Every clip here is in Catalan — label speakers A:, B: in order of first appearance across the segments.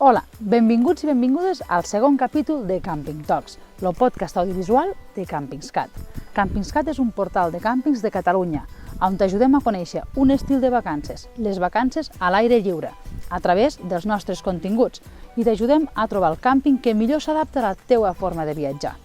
A: Hola, benvinguts i benvingudes al segon capítol de Camping Talks, el podcast audiovisual de CampingsCat. CampingsCat és un portal de càmpings de Catalunya, on t'ajudem a conèixer un estil de vacances, les vacances a l'aire lliure, a través dels nostres continguts, i t'ajudem a trobar el càmping que millor s'adapta a la teua forma de viatjar.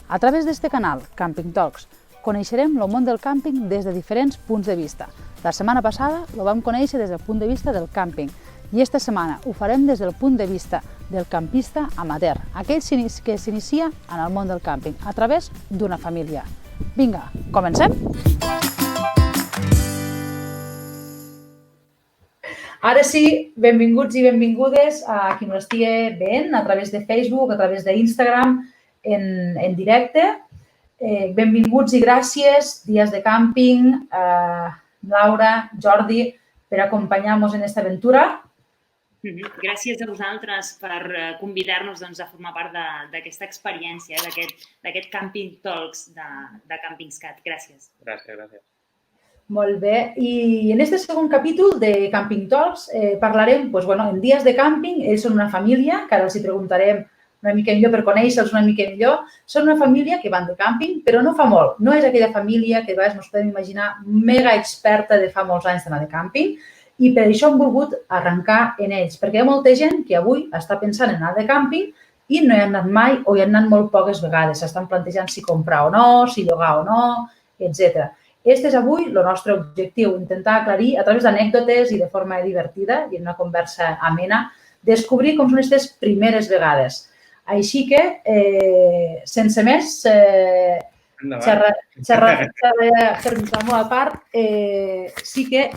A: A través d'este canal, Camping Talks, coneixerem el món del càmping des de diferents punts de vista. La setmana passada el vam conèixer des del punt de vista del càmping, i esta setmana ho farem des del punt de vista del campista amateur, aquell que s'inicia en el món del càmping a través d'una família. Vinga, comencem? Ara sí, benvinguts i benvingudes a qui ens estigui veient a través de Facebook, a través d'Instagram, en directe. Benvinguts i gràcies, Dies de Càmping, Laura, Jordi, per acompanyar-nos en aquesta aventura.
B: Gràcies a vosaltres per convidar-nos a formar part d'aquesta experiència, d'aquest Camping Talks de CampingsCat. Gràcies.
C: Gràcies.
A: Molt bé. I en aquest segon capítol de Camping Talks parlarem, en Dies de Càmping. Ells són una família, que ara els hi preguntarem una mica millor per conèixer-los una mica millor. Són una família que van de càmping, però no fa molt. No és aquella família que a vegades ens podem imaginar mega experta de fa molts anys d'anar de càmping. I per això hem volgut arrencar en ells, perquè hi ha molta gent que avui està pensant en anar de càmping i no hi ha anat mai o hi ha anat molt poques vegades. S'estan plantejant si comprar o no, si llogar o no, etc. Este és avui el nostre objectiu, intentar aclarir a través d'anècdotes i de forma divertida i en una conversa amena, descobrir com són aquestes primeres vegades. Així que, sense més, xerrada a part, sí que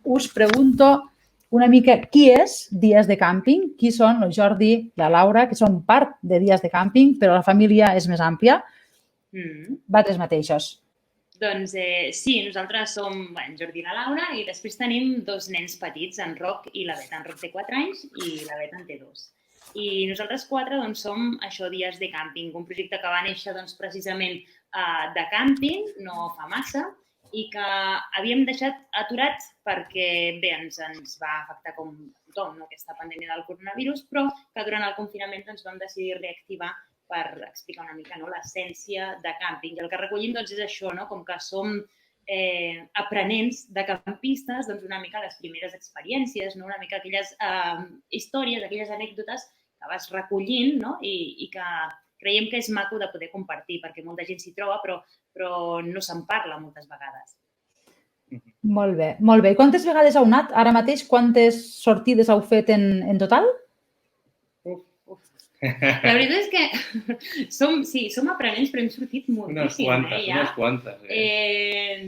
A: us pregunto una mica qui és Dies de Càmping, qui són el Jordi i la Laura, que són part de Dies de Càmping, però la família és més àmplia. Vosaltres mateixos.
B: Doncs sí, nosaltres som en Jordi i la Laura i després tenim dos nens petits, en Roc i la Bet. En Roc té 4 anys i la Bet en té 2. I nosaltres 4 som Dies de Càmping, un projecte que va néixer precisament de càmping, no fa massa, i que havíem deixat aturat perquè bé, ens va afectar com tothom aquesta pandèmia del coronavirus, però que durant el confinament ens vam decidir reactivar per explicar una mica l'essència de càmping. I el que recollim és això, com que som aprenents de campistes, una mica les primeres experiències, una mica aquelles històries, aquelles anècdotes que vas recollint i que creiem que és maco de poder compartir, perquè molta gent s'hi troba, però no se'n parla moltes vegades.
A: Molt bé, molt bé. Quantes vegades heu anat? Ara mateix, quantes sortides heu fet en total?
B: La veritat és que som aprenents, però hem sortit moltíssim.
C: Unes quantes.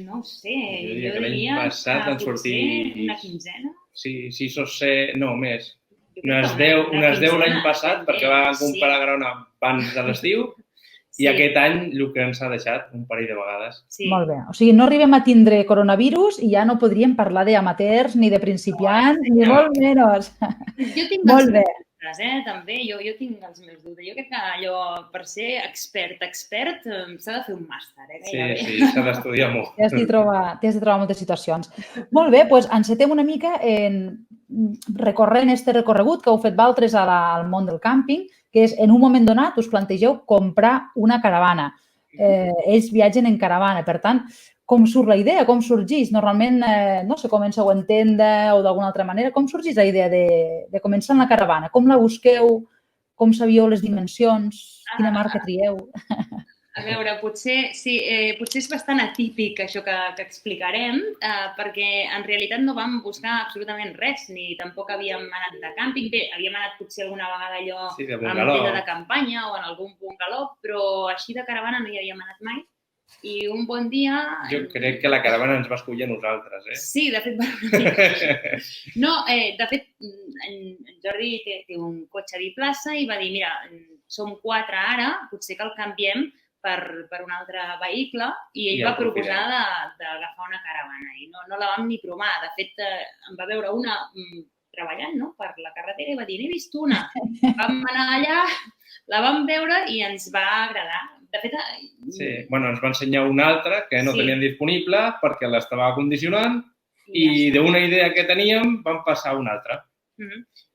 B: No ho sé,
C: jo diria que l'any passat han sortit
B: una quinzena.
C: Sí, o ser, no, més. Unes 10 l'any passat, perquè vam comparar Grona abans de l'estiu, i aquest any el que ens ha deixat un parell de vegades.
A: Molt bé. O sigui, no arribem a tindre coronavirus i ja no podríem parlar d'amateurs ni de principiants, ni molt menys.
B: Jo tinc els meus dubtes, també. Jo tinc els meus dubtes. Jo crec que allò, per ser expert, s'ha de fer un màster,
C: Sí, s'ha d'estudiar molt.
A: T'has de trobar moltes situacions. Molt bé, doncs encetem una mica recorrent este recorregut que heu fet vosaltres al món del càmping, que és, en un moment donat, us plantegeu comprar una caravana. Ells viatgen en caravana, per tant, com surt la idea? Com sorgeix? Normalment, no sé, comenceu en tenda o d'alguna altra manera. Com sorgeix la idea de començar en la caravana? Com la busqueu? Com sabíeu les dimensions? Quina marca trieu?
B: A veure, potser és bastant atípic això que explicarem, perquè en realitat no vam buscar absolutament res, ni tampoc havíem anat de càmping. Bé, havíem anat potser alguna vegada allò en tenda de campanya o en algun bungalow, però així de caravana no hi havíem anat mai. I un bon dia...
C: Jo crec que la caravana ens va escollir a nosaltres,
B: Sí, de fet, va una mica. No, de fet, en Jordi té un cotxe biplaça i va dir, mira, som 4 ara, potser que el canviem per un altre vehicle, i ell va proposar d'agafar una caravana i no la vam ni provar. De fet, em va veure una treballant per la carretera i va dir, n'he vist una. Vam anar allà, la vam veure i ens va agradar. De fet...
C: Sí, ens va ensenyar una altra que no teníem disponible perquè l'estava condicionant i d'una idea que teníem vam passar a una altra.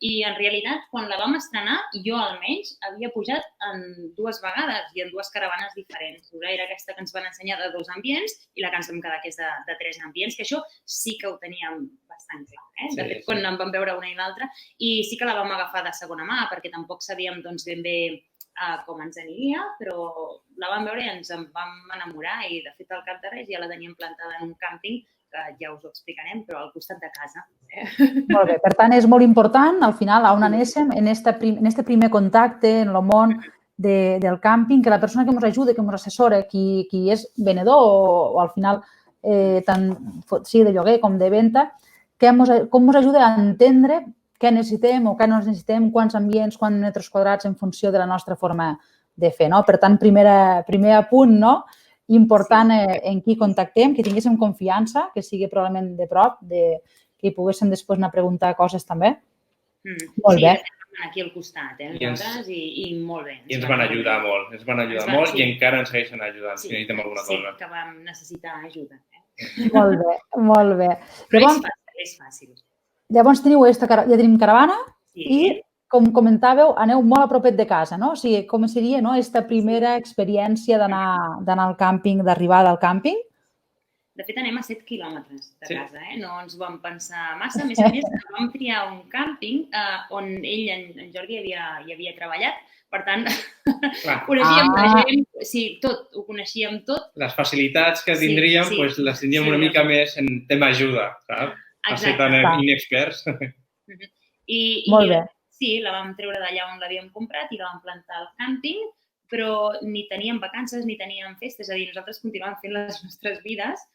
B: I en realitat, quan la vam estrenar, jo almenys havia pujat en 2 vegades i en 2 caravanes diferents. Era aquesta que ens van ensenyar de 2 ambients i la que ens vam quedar que és de 3 ambients, que això sí que ho teníem bastant clar. De fet, quan en vam veure una i l'altra, i sí que la vam agafar de segona mà, perquè tampoc sabíem ben bé com ens aniria, però la vam veure i ens en vam enamorar i, de fet, al cap de res ja la teníem plantada en un càmping, que ja us ho explicarem, però al costat de casa.
A: Molt bé, per tant, és molt important, al final, on anéssim, en este primer contacte, en el món del càmping, que la persona que ens ajuda, que ens assessora, qui és venedor o al final, tant sigui de lloguer com de venda, com ens ajuda a entendre què necessitem o què no necessitem, quants ambients, quants metres quadrats en funció de la nostra forma de fer. Per tant, primer apunt, important en qui contactem, que tinguéssim confiança, que sigui probablement de prop, que hi poguéssim després anar a preguntar coses també. Molt bé.
B: Sí, aquí al costat, nosaltres, i molt bé.
C: I ens van ajudar molt, i encara ens segueixen ajudant si necessitem alguna cosa.
B: Sí, que vam necessitar ajuda.
A: Molt bé, molt bé.
B: Però és fàcil.
A: Llavors ja tenim caravana i, com comentàveu, aneu molt a propet de casa, no? O sigui, com seria aquesta primera experiència d'anar al càmping, d'arribada al càmping?
B: De fet, anem a 7 quilòmetres de casa, no ens ho vam pensar massa. A més, vam triar un càmping on ell, en Jordi, hi havia treballat. Per tant, coneixíem la gent, sí, tot, ho coneixíem tot.
C: Les facilitats que tindríem, les tindríem una mica més en tema ajuda, saps? A ser tan inexperts.
A: Molt bé.
B: Sí, la vam treure d'allà on l'havíem comprat i la vam plantar al càmping, però ni teníem vacances ni teníem festes. És a dir, nosaltres continuàvem fent les nostres vides,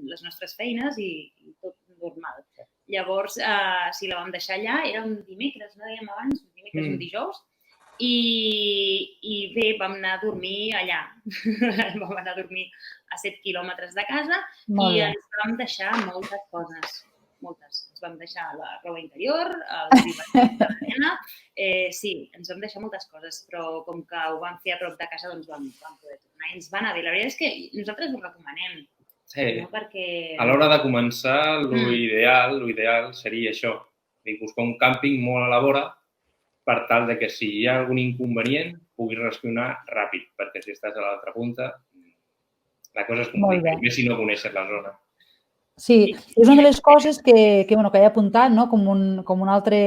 B: les nostres feines i tot normal. Llavors, si la vam deixar allà, era un dimecres, no dèiem abans, un dimecres, un dijous, i bé, vam anar a dormir allà. Vam anar a dormir a 7 quilòmetres de casa i ens vam deixar moltes coses. Moltes. Ens vam deixar la roba interior, els llibres de la nena. Sí, ens vam deixar moltes coses, però com que ho vam fer a prop de casa, doncs vam poder tornar i ens va anar bé. La veritat és que nosaltres ho recomanem.
C: Sí. A l'hora de començar, l'ideal seria això, buscar un càmping molt a la vora per tal que si hi ha algun inconvenient puguis reaccionar ràpid, perquè si estàs a l'altra punta la cosa es complica, més si no coneixes la zona.
A: Sí, és una de les coses que he apuntat com un altre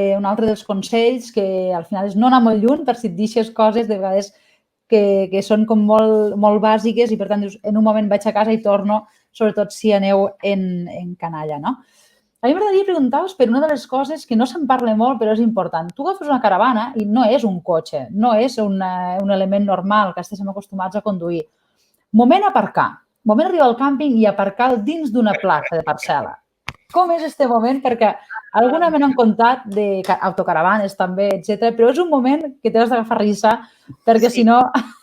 A: dels consells, que al final és no anar molt lluny per si et deixes coses de vegades que són com molt bàsiques i per tant dius, en un moment vaig a casa i torno, sobretot si aneu en canalla, no? A mi m'agradaria preguntar-vos per una de les coses que no se'n parla molt però és important. Tu agafes una caravana i no és un cotxe, no és un element normal que estéssim acostumats a conduir. Moment aparcar. Moment arribar al càmping i aparcar dins d'una plaça de parcel·la. Com és aquest moment? Perquè alguna me n'han contat d'autocaravanes també, etc. Però és un moment que t'has d'agafar risa perquè si no...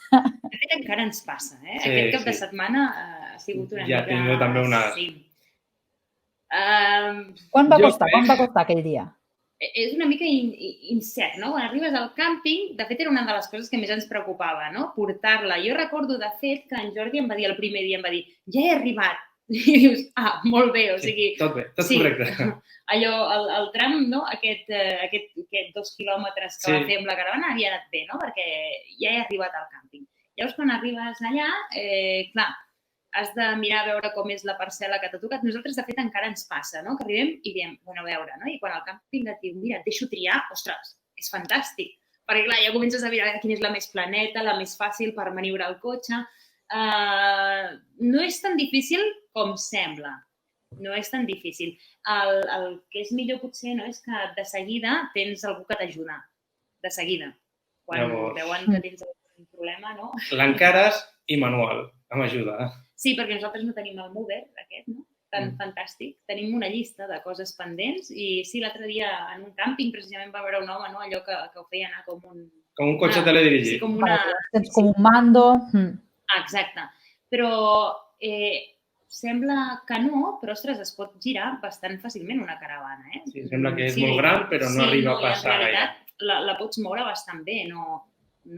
B: De fet, encara ens passa. Aquest cap de setmana ha sigut una mica...
C: Ja he tingut també una...
A: Quan va costar aquell dia?
B: És una mica incert, no? Quan arribes al càmping, de fet, era una de les coses que més ens preocupava, no? Portar-la. Jo recordo, de fet, que en Jordi em va dir el primer dia, em va dir, ja he arribat. I dius, molt bé, o sigui...
C: Tot bé, tot correcte.
B: Allò, el tram, no? Aquest 2 quilòmetres que va fer amb la caravana havia anat bé, no? Perquè ja he arribat al càmping. Llavors, quan arribes allà, clar, has de mirar a veure com és la parcel·la que t'ha tocat. Nosaltres, de fet, encara ens passa, no? Que arribem i diem, bueno, a veure, no? I quan el càmping et diu, mira, et deixo triar, ostres, és fantàstic. Perquè, clar, ja comences a mirar quina és la més planeta, la més fàcil per maniobrar el cotxe. No és tan difícil com sembla. No és tan difícil. El que és millor, potser, no? És que de seguida tens algú que t'ajuda. De seguida. Quan veuen que tens algun problema, no?
C: L'encares i manual, amb ajuda.
B: Sí, perquè nosaltres no tenim el mover aquest, no? Tan fantàstic. Tenim una llista de coses pendents i sí, l'altre dia en un càmping precisament va veure un home, no? Allò que ho feia anar com un...
C: Com un cotxe teledirigit.
B: Sí, com una...
A: Tens com un mando.
B: Exacte. Però sembla que no, però, ostres, es pot girar bastant fàcilment una caravana, eh?
C: Sí, sembla que és molt gran, però no arriba a passar gaire.
B: Sí, en realitat la pots moure bastant bé, no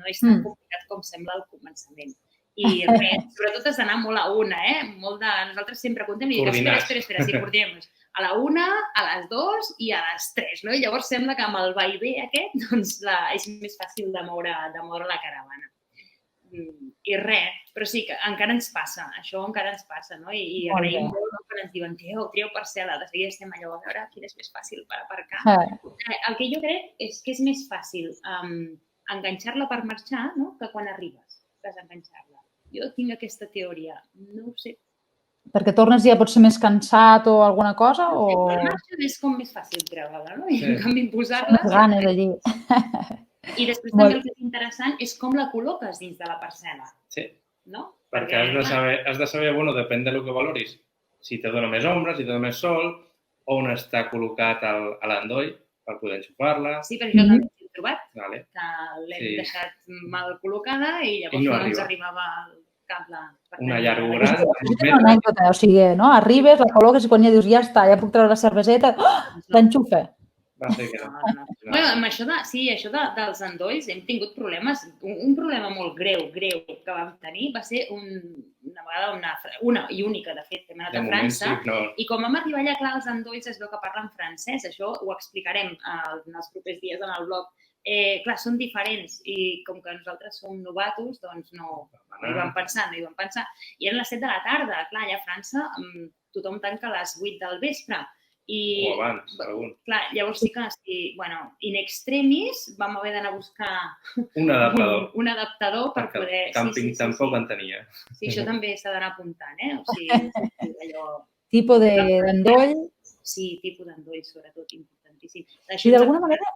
B: és tan complicat com sembla al començament. I res, sobretot has d'anar molt a una, Molt de... Nosaltres sempre contem i dic, espera, si coordinem. a la 1, a les 2 i a les 3, no? I llavors sembla que amb el va i ve aquest, doncs és més fàcil de moure la caravana. I res, però sí que encara ens passa, això encara ens passa, no? I agraïm molt quan ens diuen trieu parcel·la, de seguida estem allò a veure quin és més fàcil per aparcar. El que jo crec és que és més fàcil enganxar-la per marxar, no?, que quan arribes, desenganxar-la. Jo tinc aquesta teoria, no ho sé.
A: Perquè tornes ja pot ser més cansat o alguna cosa?
B: Per marxa és com més fàcil treure-la, no? I en canvi posar-la...
A: Més ganes allí.
B: I després també el que és interessant és com la col·loques dins de la parcel·la.
C: Sí.
B: No?
C: Perquè has de saber, bueno, depèn del que valoris, si te dona més ombra, si te dona més sol, on està col·locat l'endoll per poder enxufar-la.
B: Sí, perquè jo també l'he trobat, que l'hem deixat mal col·locada i llavors no ens arribava el cable.
C: Una llargura.
A: O sigui, arribes, la col·loques i quan ja dius ja està, ja puc treure la cerveseta, l'enxufa.
B: Bueno, amb això dels endolls hem tingut problemes. Un problema molt greu que vam tenir va ser una vegada, una i única, de fet, que hem anat a França, i com vam arribar allà, clar, els endolls es veu que parlen francès, això ho explicarem en els propers dies en el blog. Clar, són diferents i com que nosaltres som novatos, doncs no hi vam pensar. I eren les 7 de la tarda, clar, allà a França tothom tanca a les 8 del vespre.
C: O abans, algun.
B: Clar, llavors sí que, in extremis, vam haver d'anar a buscar un adaptador per poder...
C: Càmping tampoc en tenia.
B: Sí, això també s'ha d'anar apuntant, O sigui, allò...
A: Tipus d'endoll?
B: Sí, tipus d'endoll, sobretot, importantíssim.
A: I d'alguna manera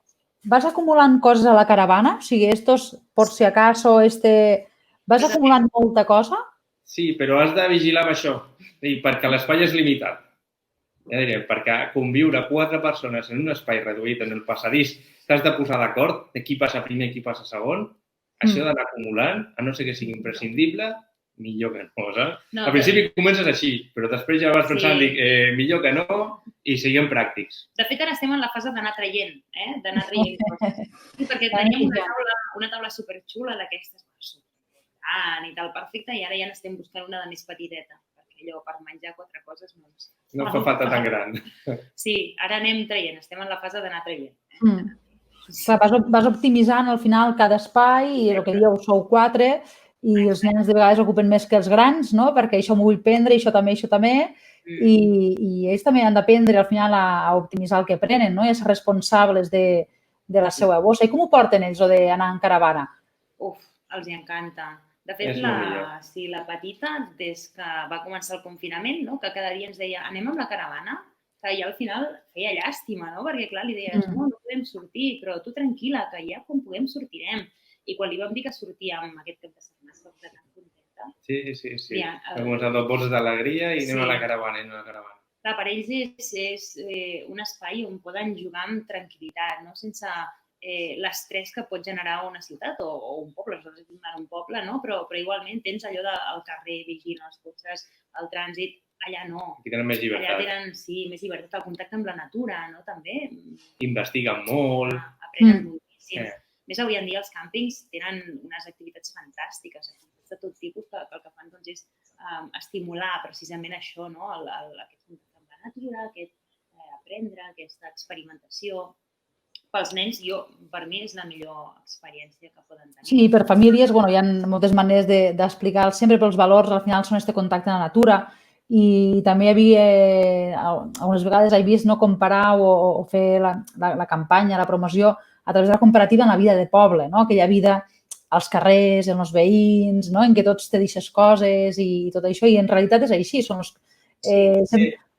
A: vas acumulant coses a la caravana? O sigui, estos, por si acaso, vas acumulant molta cosa?
C: Sí, però has de vigilar amb això, perquè l'espai és limitat. Ja direm, perquè conviure 4 persones en un espai reduït, en el passadís, t'has de posar d'acord de qui passa primer i qui passa segon, això d'anar acumulant, a no ser que sigui imprescindible, millor que no, saps? Al principi comences així, però després ja vas pensant, millor que no, i seguim pràctics.
B: De fet, ara estem en la fase d'anar traient, d'anar traient coses. Perquè teníem una taula superxula d'aquestes, i tal, perfecte, i ara ja n'estem buscant una de més petiteta. Allò per menjar 4 coses
C: no fa falta tan gran.
B: Sí, ara anem traient, estem en la fase d'anar traient.
A: Vas optimitzant al final cada espai i el que dieu, sou 4 i els nens de vegades ocupen més que els grans, no? Perquè això m'ho vull prendre, això també, i ells també han d'aprendre al final a optimitzar el que prenen, no? I a ser responsables de la seva bossa. I com ho porten ells, d'anar en caravana?
B: Els hi encanta. De fet, la petita, des que va començar el confinament, que cada dia ens deia anem amb la caravana, que ja al final feia llàstima, perquè clar, li deies no podem sortir, però tu tranquil·la, que ja quan puguem sortirem. I quan li vam dir que sortíem aquest cap de setmana, estava tan contenta.
C: Sí. Vam començar dos bols d'alegria i anem a la caravana.
B: Clar, per ells és un espai on poden jugar amb tranquil·litat, sense l'estrès que pot generar una ciutat o un poble, nosaltres vivim en un poble, però igualment tens allò del carrer, vigilant els cotxes, el trànsit, allà no.
C: Aquí tenen més llibertat.
B: Allà tenen, més llibertat, el contacte amb la natura, també.
C: Investiguen molt.
B: Aprenen moltíssim. Més avui en dia els càmpings tenen unes activitats fantàstiques, de tot tipus, que el que fan és estimular precisament això, aquest contacte amb la natura, aprendre, aquesta experimentació. Pels nens, per mi, és la millor experiència que poden tenir.
A: Sí, per famílies, hi ha moltes maneres d'explicar sempre pels valors, al final són aquest contacte amb la natura i també hi havia, algunes vegades he vist comparar o fer la campanya, la promoció a través de la comparativa en la vida de poble, aquella vida als carrers, en els veïns, en què tots te deixes coses i tot això, i en realitat és així, són els...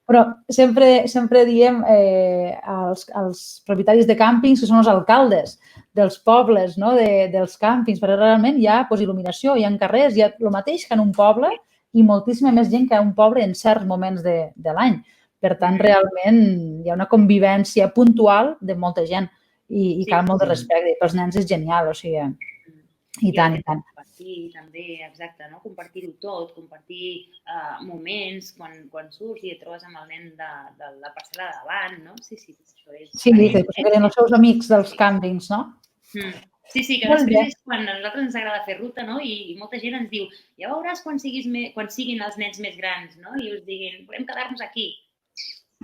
A: Però sempre diem als propietaris de càmpings que són els alcaldes dels pobles, dels càmpings, perquè realment hi ha il·luminació, hi ha carrers, hi ha el mateix que en un poble i moltíssima més gent que en un poble en certs moments de l'any. Per tant, realment hi ha una convivència puntual de molta gent i cal molt de respecte. Pels nens és genial, o sigui, i tant.
B: Compartir també, exacte, compartir-ho tot, compartir moments quan surts i et trobes amb el nen de la parcel·la de davant, no? Sí, això és...
A: Sí, que eren els seus amics dels càmpings, no?
B: Sí, que després és quan a nosaltres ens agrada fer ruta, no? I molta gent ens diu, ja veuràs quan siguin els nens més grans, no? I us diguin, volem quedar-nos aquí.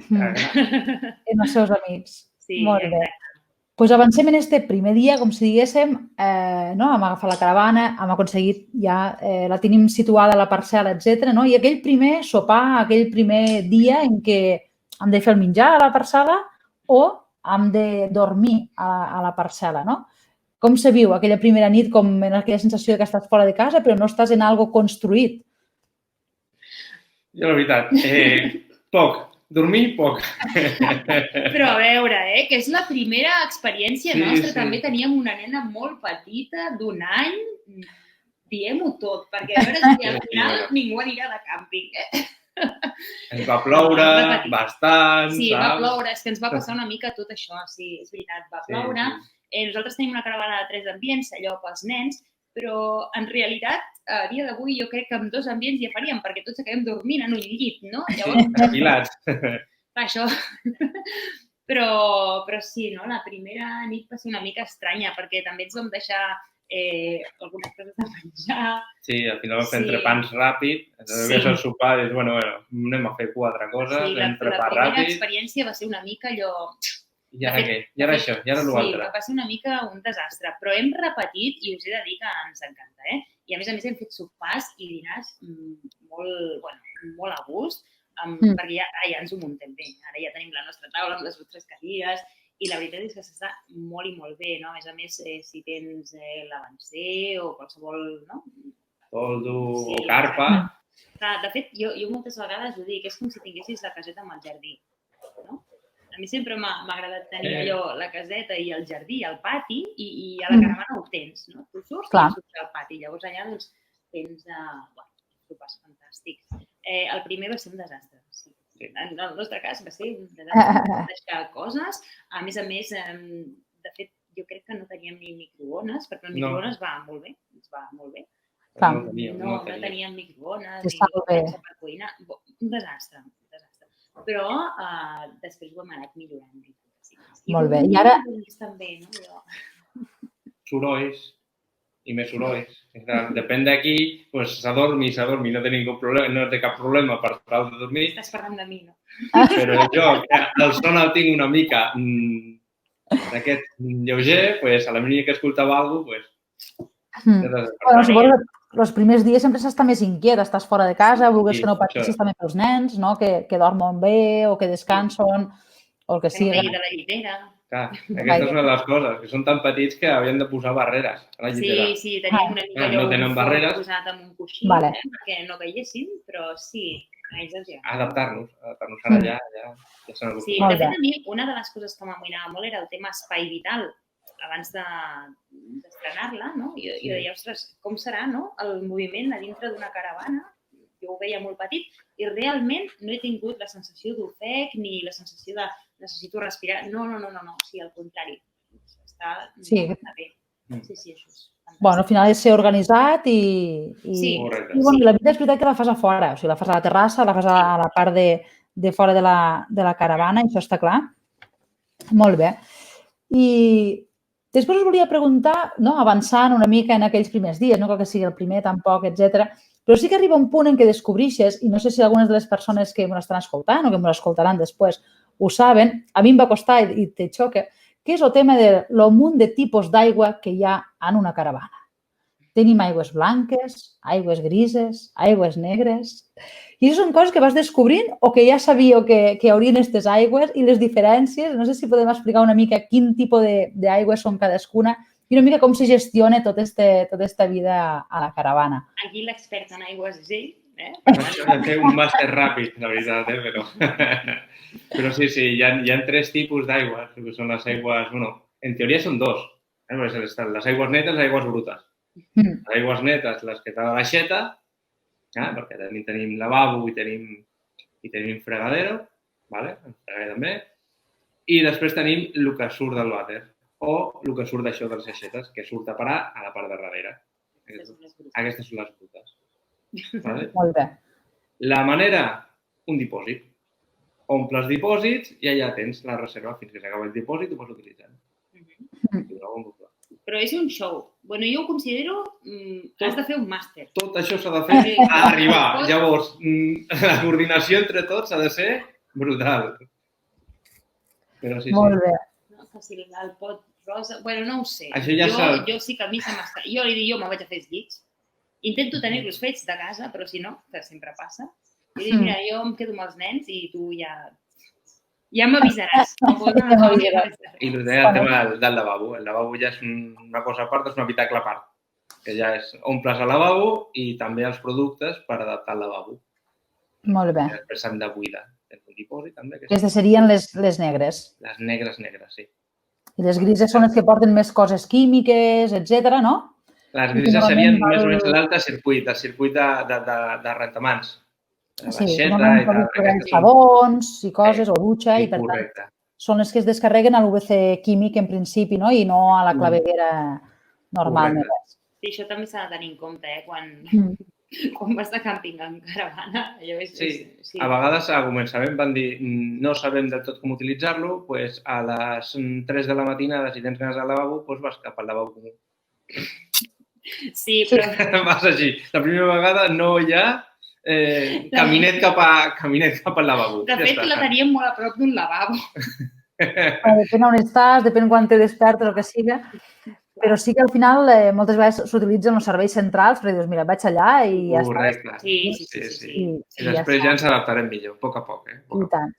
A: en els seus amics.
B: Sí,
A: Molt bé.
B: exacte.
A: Doncs avancem en este primer dia, com si diguéssim, no? Hem agafat la caravana, hem aconseguit ja, la tenim situada a la parcel·la, etc. No? I aquell primer sopar, aquell primer dia en què hem de fer el menjar a la parcel·la o hem de dormir a la parcel·la, no? Com se viu aquella primera nit, com en aquella sensació que estàs fora de casa, però no estàs en algo construït?
C: Jo, la veritat, poc. Dormir, poc.
B: Però a veure, que és la primera experiència nostra.
C: Sí.
B: També teníem una nena molt petita, d'1 any. Diem-ho tot, perquè a veure si al final ningú anirà de càmping.
C: Ens va ploure bastant,
B: Sí, va ploure. És que ens va passar una mica tot això. Sí, és veritat, va ploure. Nosaltres tenim una caravana de 3 ambients, allò pels nens, però en realitat, a dia d'avui, jo crec que amb 2 ambients ja faríem, perquè tots acabem dormint en un llit, no?
C: Llavors, apilats.
B: Això. Però sí, no? La primera nit va ser una mica estranya, perquè també ens vam deixar algunes coses de menjar.
C: Sí, al final vam fer entrepans ràpid. Després al sopar, dius, bueno, anem a fer 4 coses, entrepà ràpid.
B: La primera experiència va ser una mica allò...
C: I ara què? I ara això? I ara l'altre?
B: Sí, va ser una mica un desastre, però hem repetit i us he de dir que ens encanta, I a més hem fet sopars i dinars molt a gust, perquè ja ens ho muntem bé. Ara ja tenim la nostra taula amb les nostres cadires i la veritat és que s'està molt i molt bé, no? A més, si tens l'avancer o qualsevol, no?
C: Toldo o carpa.
B: De fet, jo moltes vegades ho dic, és com si tinguessis la caseta amb el jardí, no? A mi sempre m'ha agradat tenir allò, la caseta i el jardí, el pati, i a la caravana ho tens, no? Tu surts i surts al pati. Llavors allà doncs, tens sopars fantàstics. El primer va ser un desastre, sí. En el nostre cas va ser un desastre, deixar coses. A més, de fet, jo crec que no teníem ni microones, perquè el microones va molt bé, ens va molt bé. No teníem microones, ni pensa per cuinar. Un desastre. Però després ho hem anat millorant.
A: Molt bé. I ara...
C: Sorolls i més sorolls. Depèn d'aquí, s'adormi, no té cap problema per tal de dormir.
B: Estàs parlant de mi, no?
C: Però jo, el son el tinc una mica d'aquest lleuger, a la mínima que escoltava alguna cosa,
A: suposo que els primers dies sempre s'està més inquiet, estàs fora de casa, vulguis que no pateixis també pels nens, que dormen bé o que descansen o el que sigui.
B: Que no caigui de la llitera.
C: Clar, aquesta és una de les coses, que són tan petits que havien de posar barreres a la llitera.
B: Sí, teníem una mica allò posat amb un coixí perquè no caiguessin, però sí, a ells els agrada.
C: Adaptar-nos ara ja s'han acostumat.
B: Sí, de fet a mi una de les coses que m'amoïnava molt era el tema espai vital. Abans d'estrenar-la, no? Jo deia, ostres, com serà, no? El moviment a dintre d'una caravana, jo ho veia molt petit, i realment no he tingut la sensació d'ofec ni la sensació de necessito respirar. No. O sigui, al contrari. Està bé. Sí, això és fantàstic.
A: Bueno, al final és ser organitzat i la vida és veritat que la fas a fora, o sigui, la fas a la terrassa, la fas a la part de fora de la caravana, això està clar. Molt bé. I després us volia preguntar, avançant una mica en aquells primers dies, no cal que sigui el primer tampoc, etc. Però sí que arriba un punt en què descobreixes, i no sé si algunes de les persones que m'ho estan escoltant o que m'ho escoltaran després ho saben, a mi em va costar i te xoca, que és el tema del munt de tipus d'aigua que hi ha en una caravana. Tenim aigües blanques, aigües grises, aigües negres... I això són coses que vas descobrint o que ja sabíeu que hi haurien aquestes aigües i les diferències. No sé si podem explicar una mica quin tipus d'aigües són cadascuna i una mica com se gestiona tota aquesta vida a la caravana.
B: Aquí l'expert en aigües és ell.
C: Això de fer un màster ràpid, la veritat, però sí, hi ha 3 tipus d'aigües, que són les aigües, en teoria són 2. Les aigües netes i les aigües brutes. Les aigües netes, les que t'ha de l'aixeta, perquè també tenim lavabo i tenim fregadero, també, i després tenim el que surt del vàter o el que surt d'això de les aixetes, que surt a parar a la part de darrere. Aquestes són les brutes.
A: Molt bé.
C: La manera, un dipòsit. Omples dipòsits i allà tens la reserva fins que s'acaba el dipòsit i ho pots utilitzar.
B: Però és un show. Bueno, jo ho considero... Has de fer un màster.
C: Tot això s'ha de fer a arribar. Llavors, la coordinació entre tots ha de ser brutal. Però sí,
A: Molt bé.
B: No, que si el pot rosa... Bueno, no ho sé.
C: Això ja
B: jo sí que a mi se m'està... Jo li dic, jo me'n vaig a fer els llits. Intento tenir-los fets de casa, però si no, que sempre passa. I dic, mira, jo em quedo amb els nens i tu ja m'avisaràs.
C: I el tema del lavabo. El lavabo ja és una cosa a part, és una habitacle a part. Que ja és omples el lavabo i també els productes per adaptar el lavabo.
A: Molt bé.
C: Després s'han de buidar. També.
A: Aquestes serien les negres.
C: Les negres, sí.
A: I les grises són les que porten més coses químiques, etc., no?
C: Les grises serien més o menys l'altre circuit, el circuit de rentamans.
A: Sí, normalment sabons i coses, o dutxa, i per tant són les que es descarreguen a l'UVC químic en principi, no? I no a la claveguera normal.
B: Sí, això també s'ha de tenir en compte, quan vas de càmping en caravana.
C: Sí, a vegades a començament van dir no sabem del tot com utilitzar-lo, doncs a les 3 de la matinada, si tens ganes al lavabo, doncs vas cap al lavabo comú.
B: Sí, però...
C: Vas així. La primera vegada no hi ha caminet cap al lavabo.
B: De fet, la teníem molt a prop d'un lavabo.
A: Depèn on estàs, depèn quan te despertes, el que siga. Però sí que al final moltes vegades s'utilitzen els serveis centrals perquè dius, mira, vaig allà i ja està.
C: Correcte. Sí. I després ja ens adaptarem millor, a poc a poc.
A: I tant.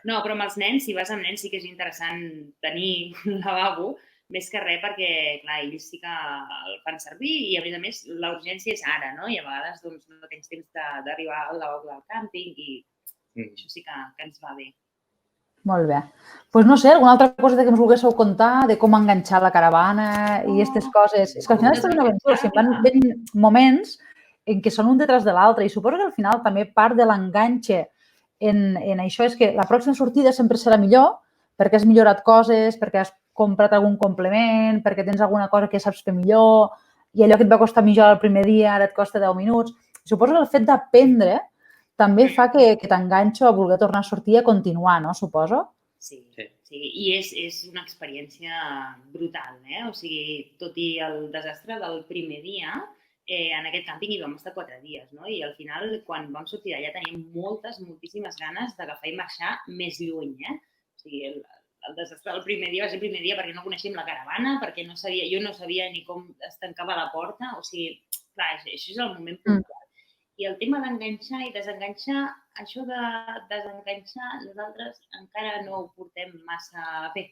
B: No, però amb els nens, si vas amb nens, sí que és interessant tenir un lavabo, més que res perquè, clar, ells sí que el fan servir i, a més, la urgència és ara, no? I a vegades doncs, no tens temps d'arribar al lavabo del càmping i això sí que ens va bé.
A: Molt bé. Doncs no sé, alguna altra cosa que ens volguéssiu contar de com enganxar la caravana i aquestes coses. És que al final és una aventura, o sigui, van venint moments en què són un detrás de l'altre i suposo que al final també part de l'enganxe en això és que la pròxima sortida sempre serà millor perquè has millorat coses, perquè has comprat algun complement, perquè tens alguna cosa que saps fer millor i allò que et va costar millor el primer dia ara et costa 10 minuts. Suposo que el fet d'aprendre també fa que t'enganxo a voler tornar a sortir i a continuar, no? Suposo?
B: Sí. I és una experiència brutal, O sigui, tot i el desastre del primer dia, en aquest càmping hi vam estar 4 dies, no? I al final, quan vam sortir d'allà, teníem moltíssimes ganes d'agafar i marxar més lluny, O sigui, el desastre del primer dia va ser el primer dia perquè no coneixíem la caravana, perquè jo no sabia ni com es tancava la porta, o sigui, clar, això és el moment puntual. I el tema d'enganxar i desenganxar, això de desenganxar, nosaltres encara no ho portem massa bé.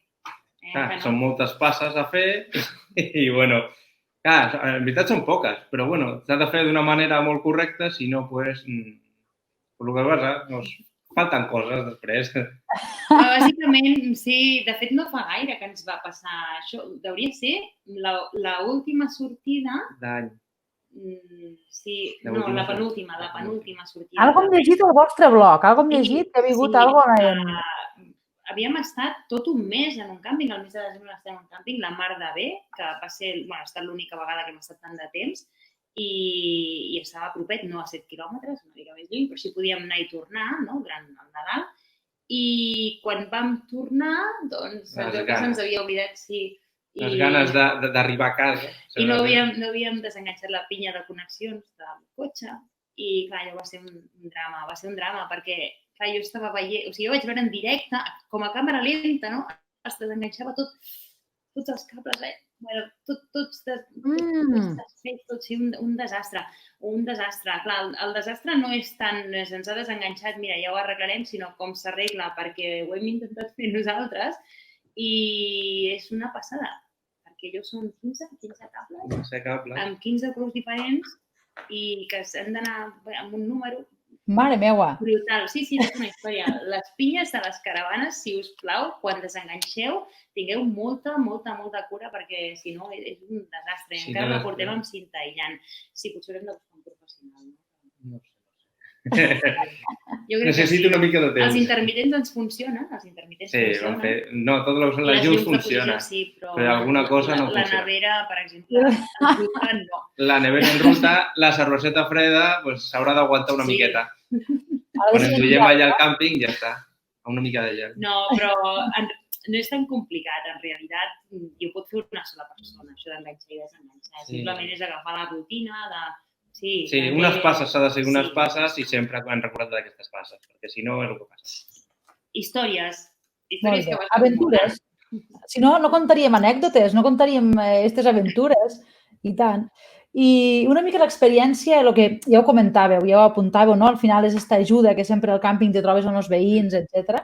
C: Són moltes passes a fer i, bueno, en veritat són poques, però, bueno, s'ha de fer d'una manera molt correcta, si no, doncs, el que passa, falten coses després.
B: Bàsicament, sí, de fet no fa gaire que ens va passar això. Hauria ser l'última sortida
C: d'any.
B: Sí, no, la penúltima sortida.
A: Algo hem llegit al vostre blog, algo hem llegit que ha vingut algo en...
B: Havíem estat tot un mes en un càmping, el mes de desembre estem en un càmping, la Mar de Bé, que va ser, ha estat l'única vegada que hem estat tant de temps, i estava propet, no a 7 quilòmetres, una mica més lluny, però sí podíem anar i tornar, no?, durant el Nadal. I quan vam tornar, doncs, se'ns havia oblidat, sí.
C: Les ganes d'arribar a casa.
B: I no havíem desenganxat la pinya de connexions del cotxe i, clar, allò va ser un drama, perquè, clar, jo estava veient, o sigui, jo vaig veure en directe, com a càmera lenta, no?, es desenganxava tots els cables, bueno, tots desfets, tot, sí, un desastre. Clar, el desastre no és tant, ens ha desenganxat, mira, ja ho arreglarem, sinó com s'arregla, perquè ho hem intentat fer nosaltres i és una passada, perquè ells són 15 cables, amb 15 colors diferents i que s'han d'anar amb un número...
A: Mare meua!
B: Brutal. Sí, és una història. Les pinyes de les caravanes, si us plau, quan desenganxeu, tingueu molta cura perquè, si no, és un desastre. Encara la portem amb cinta aïllant. Sí, potser haurem de buscar un professional, no?
C: No sé. Necessito una mica de temps.
B: Els intermitents ens funcionen,
C: no, tot el que són les llums funciona, però alguna cosa no funciona.
B: La nevera, per exemple, en ruta no.
C: La nevera en ruta, la cerveseta freda, s'haurà d'aguantar una miqueta. Quan ens veiem allà al càmping, ja està, una mica de gel.
B: No, però no és tan complicat, en realitat, i ho pot fer una sola persona, això d'enganxar i desenganxar. Simplement és agafar la rutina de...
C: Sí, unes passes, s'ha de seguir unes passes i sempre han recordat d'aquestes passes, perquè si no és el que passa.
B: Històries. Històries que vas
A: Aventures. Si no, no contaríem anècdotes, no contaríem aquestes aventures, i tant. I una mica l'experiència, el que ja ho comentàveu, ja ho apuntàveu, no? Al final és aquesta ajuda que sempre al càmping te trobes amb els veïns, etc.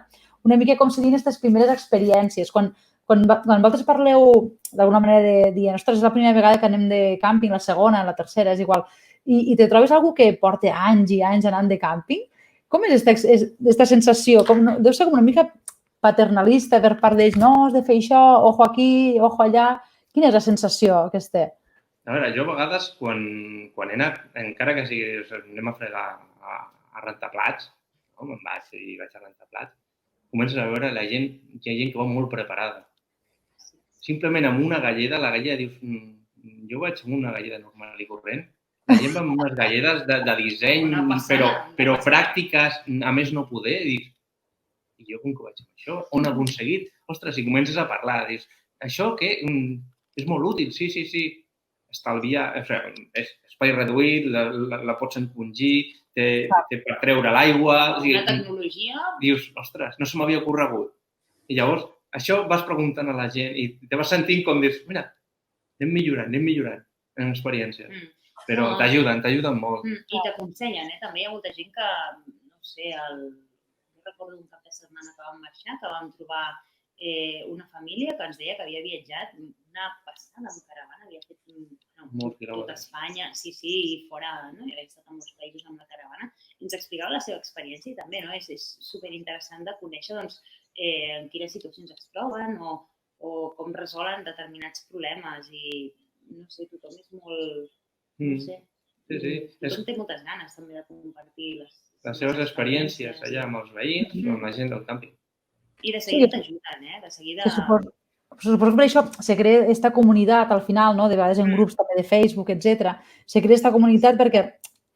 A: Una mica com serien aquestes primeres experiències. Quan vosaltres parleu d'alguna manera de dir, ostres, és la primera vegada que anem de càmping, la segona, la tercera, és igual, i te trobes algú que porta anys i anys anant de càmping, com és aquesta sensació? Deu ser com una mica paternalista per part d'ells, no, has de fer això, ojo aquí, ojo allà. Quina és la sensació que es té?
C: A veure, jo a vegades, quan he anat, encara que sigui, anem a fregar, a rentar plats, no? Me'n vaig i vaig a rentar plats, comences a veure la gent, hi ha gent que va molt preparada. Simplement amb una galleda, la galleda dius, jo vaig amb una galleda normal i corrent, la gent va amb unes galledes de disseny, però pràctiques, a més no poder, dius, i jo com que vaig amb això, on he aconseguit? Ostres, si comences a parlar, dius, això què? És molt útil, sí, estalviar, és espai reduït, la pots encongir, té per treure l'aigua.
B: Una tecnologia.
C: Dius, ostres, no se m'havia ocorregut. I llavors, això vas preguntant a la gent i te vas sentint com dius, mira, anem millorant en experiències. Però t'ajuden molt.
B: I t'aconsellen, també hi ha molta gent que, no sé, jo recordo un cap de setmana que vam marxar, que vam trobar una família que ens deia que havia viatjat una passada amb caravana, havia fet tot Espanya, sí, i fora, no? I havia estat en molts països amb la caravana. I ens explicava la seva experiència i també és superinteressant de conèixer en quines situacions es troben o com resolen determinats problemes i, no sé, tothom és molt, no sé, tothom té moltes ganes també de compartir
C: les seves experiències allà amb els veïns o amb la gent del càmping.
B: I de seguida t'ajuden, de seguida...
A: Suposo que per això se crea aquesta comunitat al final, no? De vegades en grups també de Facebook, etc. Se crea aquesta comunitat perquè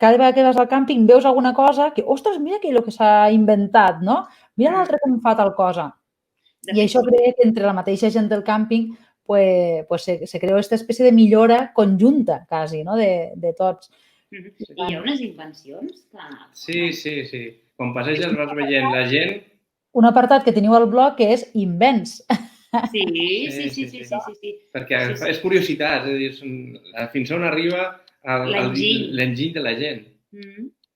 A: cada vegada que vas al càmping veus alguna cosa que, ostres, mira aquell que s'ha inventat, no? Mira l'altre com fa tal cosa. I això crea que entre la mateixa gent del càmping se crea aquesta espècie de millora conjunta, quasi, no? De tots.
B: I hi ha unes invencions que...
C: Sí. Quan passeges vas veient la gent...
A: Un apartat que teniu al blog que és invents.
B: Sí.
C: Perquè és curiositat, és a dir, fins on arriba l'enginy de la gent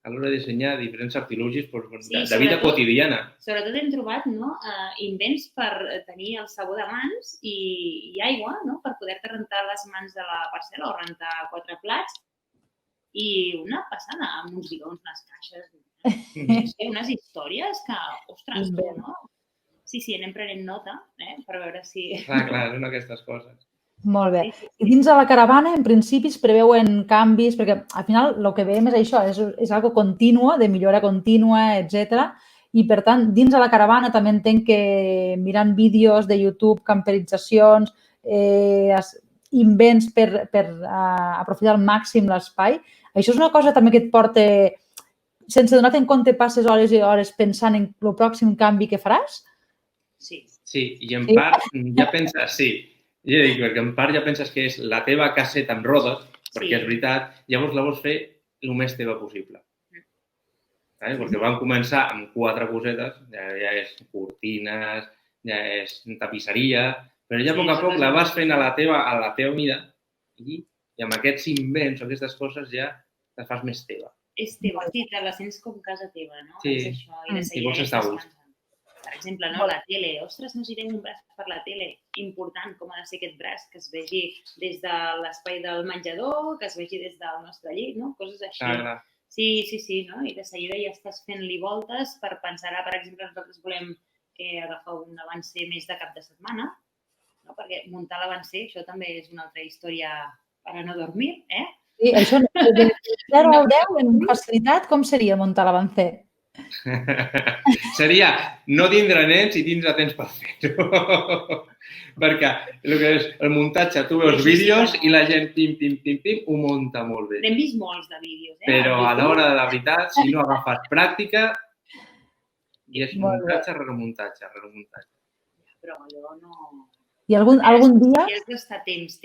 C: a l'hora de dissenyar diferents artilugis de vida quotidiana.
B: Sobretot hem trobat invents per tenir el sabó de mans i aigua, per poder-te rentar les mans de la parcel·la o rentar 4 plats i una passada amb uns bidons, unes caixes, unes històries que, ostres, no? Sí, anem prenent nota per veure si...
C: Clar, són aquestes coses.
A: Molt bé. I dins de la caravana, en principi, es preveuen canvis, perquè al final el que veiem és això, és algo continu, de millora contínua, etc. I, per tant, dins de la caravana també entenc que mirant vídeos de YouTube, camperitzacions, invents per aprofitar al màxim l'espai, això és una cosa també que et porta, sense donar-te en compte, passes hores i hores pensant en el pròxim canvi que faràs?
C: Sí, i en part ja penses, jo dic, perquè en part ja penses que és la teva caseta amb rodes, perquè és veritat, llavors la vols fer el més teva possible. Perquè van començar amb 4 cosetes, ja és cortines, ja és tapisseria, però ja a poc a poc la vas fent a la teva mida i amb aquests invents o aquestes coses ja la fas més teva.
B: És teva, sí, te la sents com casa teva, no?
C: Sí, i vols estar a gust.
B: Per exemple, la tele. Ostres, necessitem un braç per la tele. Important com ha de ser aquest braç, que es vegi des de l'espai del menjador, que es vegi des del nostre llit, no? Coses així. Sí, no? I de seguida ja estàs fent-li voltes per pensar, per exemple, nosaltres volem agafar un avancer més de cap de setmana, perquè muntar l'avancer, això també és una altra història per a no dormir,
A: Sí, això de 0 al 10 en facilitat, com seria muntar l'avancer?
C: Seria no tindre nens i tindre temps per fer-ho. Perquè el que és el muntatge, tu veus vídeos i la gent pim, ho munta molt bé.
B: N'hem vist molts de vídeos.
C: Però a l'hora de la veritat, si no agafes pràctica, i és muntatge rere muntatge.
B: Però allò no...
A: I algun dia...
B: Si has d'estar temps,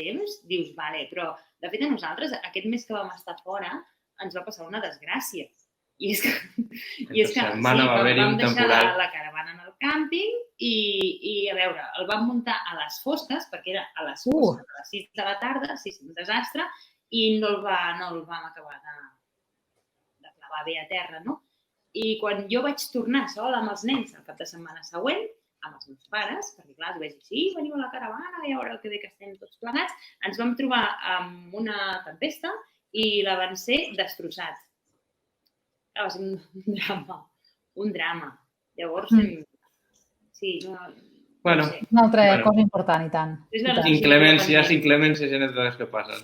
B: dius, vale, però de fet a nosaltres aquest mes que vam estar fora ens va passar una desgràcia. I és que
C: setmana va haver-hi un
B: vam deixar
C: temporal.
B: la caravana en el càmping i, a veure, el vam muntar a les fosques, perquè era a les fosques, a les 6 de la tarda, un desastre, i no el vam acabar de clavar bé a terra, no? I quan jo vaig tornar sola amb els nens el cap de setmana següent, amb els meus pares, perquè clar, els vaig dir, sí, veniu a la caravana, ja veureu que bé que estem tots plegats, ens vam trobar amb una tempesta i l'avancer destrossat. Va ser un drama. Llavors, sí,
C: Bueno,
A: una altra cosa important, i tant.
C: Inclemències genètiques que passen.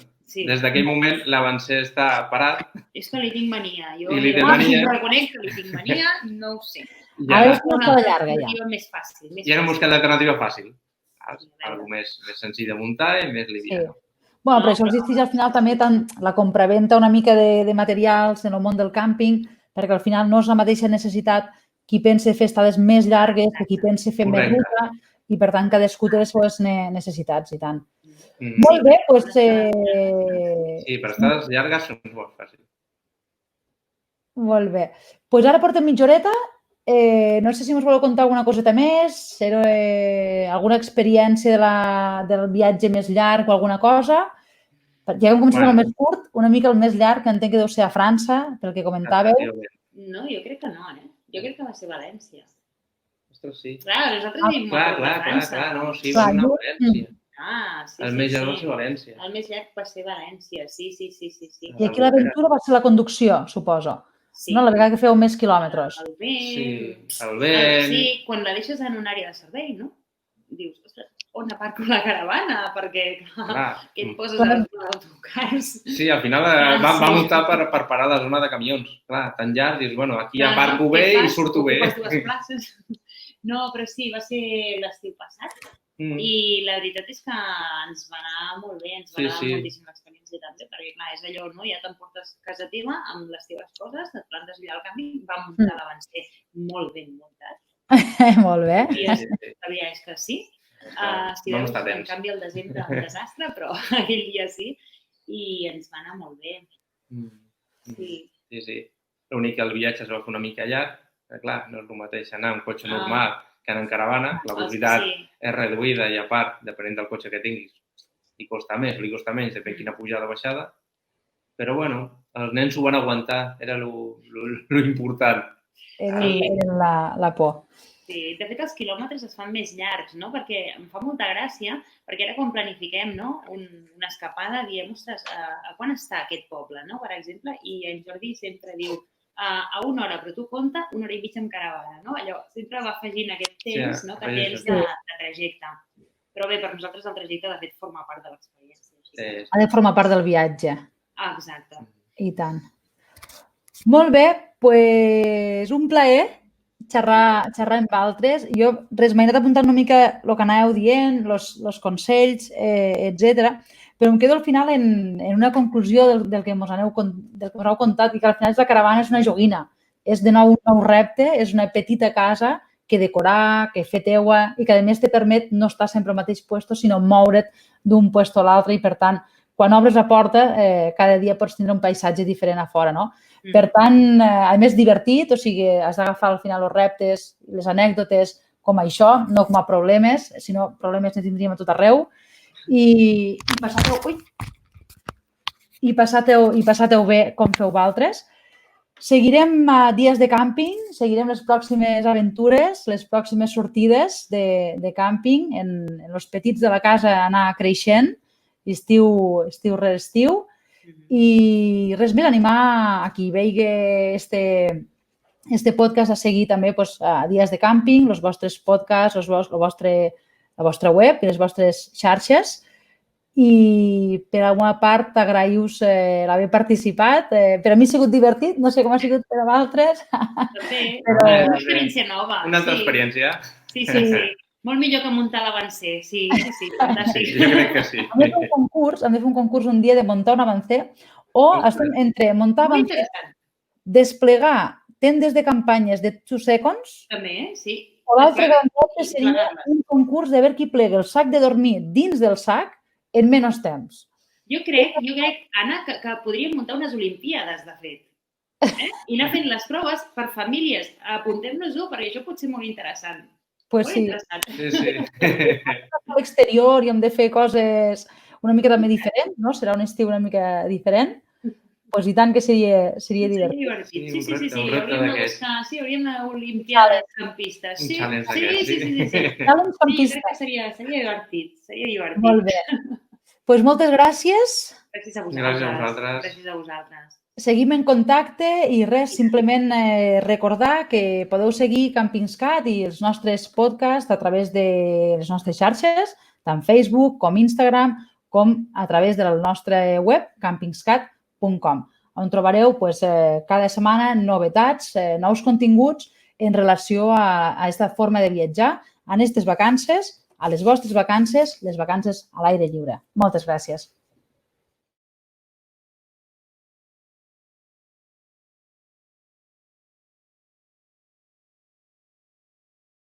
C: Des d'aquell moment l'avancer està parat.
B: És que li tinc mania. Jo reconec que li tinc mania, no ho sé.
A: Ara és una cosa llarga, ja.
B: Més fàcil.
C: I ara hem buscat l'alternativa fàcil. Algo més senzill de muntar i més liviano.
A: Bueno, però això existeix al final també tant la compraventa una mica de materials en el món del càmping, perquè al final no és la mateixa necessitat qui pensa fer estades més llargues que qui pensa fer més ruta i, per tant, cadascú té les seves necessitats i tant. Molt bé, doncs...
C: Sí, per estades llargues són molt fàcils.
A: Molt bé. Doncs ara portem mitja horeta. No sé si ens voleu contar alguna coseta més, alguna experiència del viatge més llarg o alguna cosa. Ja hem començat amb el més curt, una mica el més llarg, que entenc que deu ser a França, pel que comentàveu.
B: No, jo crec que no, Jo crec que va ser València.
C: Ostres, sí.
B: Clar, nosaltres vivim molt a França.
C: Clar, no, sí, va anar a València.
B: Sí.
C: El més llarg va ser València.
B: El més llarg va ser València, sí.
A: I aquí l'aventura va ser la conducció, suposo.
B: Sí.
A: No, la vegada que feu més quilòmetres.
B: El vent.
C: Sí, el vent.
B: Sí, quan la deixes en una àrea de servei, no? Dius, ostres, on aparco la caravana? Perquè, clar, que et poses a les autocars.
C: Sí, al final vam optar per parar a la zona de camions. Clar, tan llarg, dius, bueno, aquí aparco bé i surto bé.
B: Ocupes 2 places. No, però sí, va ser l'estiu passat. I la veritat és que ens va anar molt bé, ens va agradar moltíssim l'experiència també, perquè clar, és allò, no? Ja t'emportes casa teva amb les teves coses, et plantes allà al camí, vam muntar l'avancer molt ben muntat.
A: Molt bé.
B: I la veritat és que sí. En canvi, el desembre un desastre, però aquell dia sí. I ens va anar molt bé. Sí.
C: L'únic que el viatge es va fer una mica llarg. Clar, no és el mateix anar amb cotxe normal que anar en caravana. La velocitat és reduïda i, a part, depenent del cotxe que tinguis, li costa més o li costa menys, depèn quina pujada o baixada. Però, bueno, els nens ho van aguantar. Era lo important.
A: Era la por.
B: Sí, de fet, els quilòmetres es fan més llargs, no? Perquè em fa molta gràcia, perquè ara quan planifiquem, no? Una escapada, diem, ostres, a quan està aquest poble, no? Per exemple, i en Jordi sempre diu a 1 hora, però tu compta 1 hora i mitja amb caravana, no? Allò, sempre va afegint aquest temps, no? Que tens de trajecte. Però bé, per nosaltres el trajecte, de fet, forma part de l'experiència.
A: Ha de formar part del viatge.
B: Exacte.
A: I tant. Molt bé, doncs un plaer xerrar amb altres. Jo, m'he anat apuntant una mica el que anàveu dient, els consells, etc. Però em quedo al final en una conclusió del que us heu contat, i que al final la caravana és una joguina. És de nou un nou repte, és una petita casa que decorar, que fer teua i que a més te permet no estar sempre al mateix lloc, sinó moure't d'un lloc a l'altre i, per tant, quan obres la porta, cada dia pots tindre un paisatge diferent a fora, no? Per tant, a més, divertit, o sigui, has d'agafar al final els reptes, les anècdotes com això, no com a problemes, sinó problemes ne tindríem a tot arreu. I passateu bé com feu vosaltres. Seguirem dies de càmping, seguirem les pròximes aventures, les pròximes sortides de càmping, en els petits de la casa anar creixent, estiu rere estiu. I res més, animar a qui vegi este podcast a seguir també dies de càmping, els vostres podcasts, la vostra web i les vostres xarxes. I per alguna part agraïu-vos l'haver participat. Per a mi ha sigut divertit, no sé com ha sigut per a vosaltres.
B: També, una experiència nova.
C: Una altra experiència.
B: Sí. Molt millor que muntar l'avancer, sí, fantàstic.
C: Jo crec que sí.
A: Hem de fer un concurs un dia de muntar un avancer o estem entre muntar avancer, desplegar tendes de campanyes de 2 seconds.
B: També, sí.
A: O l'altre gran repte seria un concurs de veure qui plega el sac de dormir dins del sac en menys temps.
B: Jo crec, Anna, que podríem muntar unes Olimpíades, de fet. I anar fent les proves per famílies. Apuntem-nos-ho, perquè això pot ser molt interessant.
A: Pues
B: Molt
A: sí.
B: interessant.
C: Sí.
A: A l'exterior i hem de fer coses una mica també diferents, no? Serà un estiu una mica diferent. Pues i tant que seria divertit.
B: Sí.
C: Un repte d'aquests.
B: Hauríem d'Olimpiades campistes.
C: Un
B: Sí,
C: challenge d'aquests,
B: sí.
A: Challenge
B: Sí,
A: campista.
B: crec que seria divertit.
A: Molt bé. Pues moltes gràcies.
B: Gràcies a
C: Gràcies a vosaltres.
B: Gràcies a vosaltres.
A: Seguim en contacte i res, simplement recordar que podeu seguir CampingsCat i els nostres podcasts a través de les nostres xarxes, tant Facebook com Instagram, com a través del nostre web, campingscat.com, on trobareu cada setmana novetats, nous continguts en relació a aquesta forma de viatjar en aquestes vacances, a les vostres vacances, les vacances a l'aire lliure. Moltes gràcies.